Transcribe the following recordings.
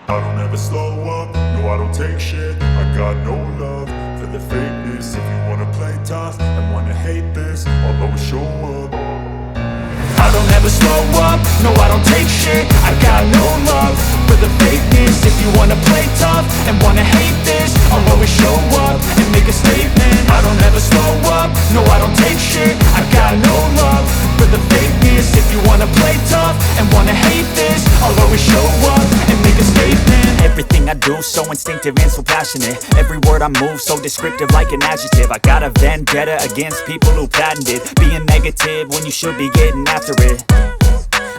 I don't ever slow up, no I don't take shit. I got no love for the fakeness. If you wanna play tough and wanna hate this, I'll always show up. I don't ever slow up, no I don't take shit. I got no love for the fakeness. If you wanna play tough and wanna hate this, I'll always show up and make a statement. I don't ever slow up, no I don't take shit. I got no love for the fakeness. If you wanna play tough and wanna hate this, I'll always show up and make a statement. Everything I do so instinctive and so passionate. Every word I move so descriptive like an adjective. I got a vendetta against people who patented being negative when you should be getting after it.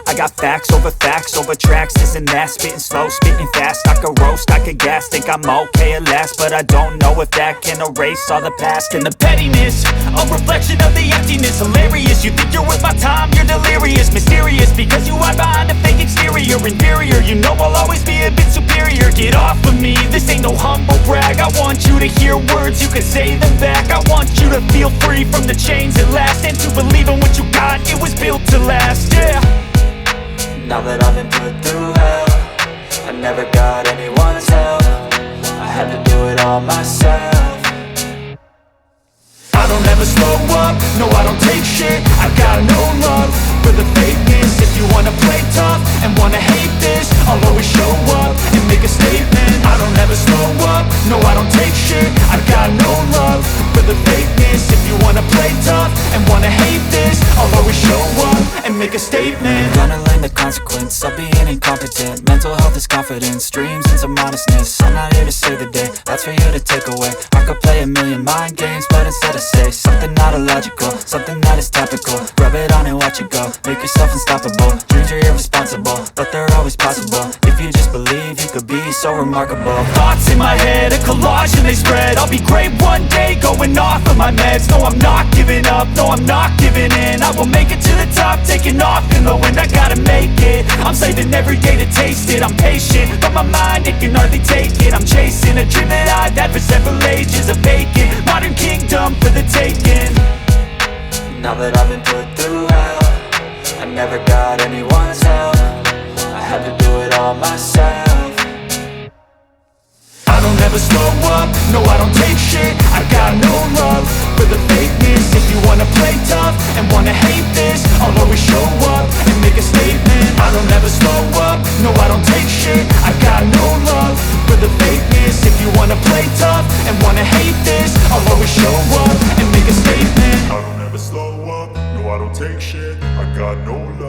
I got facts over tracks, this and that. Spitting slow, spitting fast. I could roast, I could gas. Think I'm okay at last, but I don't know if that can erase all the past. And the pettiness, a reflection of the emptiness. Hilarious, you think you're worth my time, you're delirious. Mysterious, because you hide behind a fake exterior. Inferior, you know I'll always be a bit superior. Get off of me, this ain't no humble brag. I want you to hear words, you can say them back. I want you to feel free from the chains at last, and to believe in what you got, it was built to last, yeah. Now that I've been put through hell, I never got anyone's help. I had to do it all myself. I don't ever slow up, no I don't take shit. I got no love for the fakeness. If you wanna play tough and wanna hate this, I'll always show up and make a statement. I don't ever slow up, no I don't take shit. I got no love for the fakeness. If you wanna play tough and wanna hate this, I'll always show up and make a statement. Gonna learn the consequence of being incompetent. Mental health is confidence, dreams into modestness. I'm not here to save the day, that's for you to take away. I could play a million mind games, but instead I say something not illogical, something that is topical. Rub it on and watch it go, make yourself unstoppable. Dreams are irresponsible, but they're always possible. If you just believe, you could be so remarkable. Thoughts in my head, a collage and they spread. I'll be great one day, going off of my meds. No, I'm not giving up, no, I'm not giving in. I will make it to the top, taking off in the wind. I gotta make it, I'm saving every day to taste it. I'm patient, but my mind, it can hardly take it. I'm chasing a dream that I've had for several ages. A vacant, modern kingdom for the taking. Now that I've been put through hell, I never got anyone's help. I had to do it all myself. I don't ever slow up, no I don't take shit. I got no love for the fakeness. If you wanna play tough and wanna hate this, I'll always show up and make a statement. I don't ever slow up, no I don't take shit. I got no love for the fakeness. If you wanna play tough and wanna hate this, I'll always show up and make a statement. I don't ever slow up, no I don't take shit. I got no love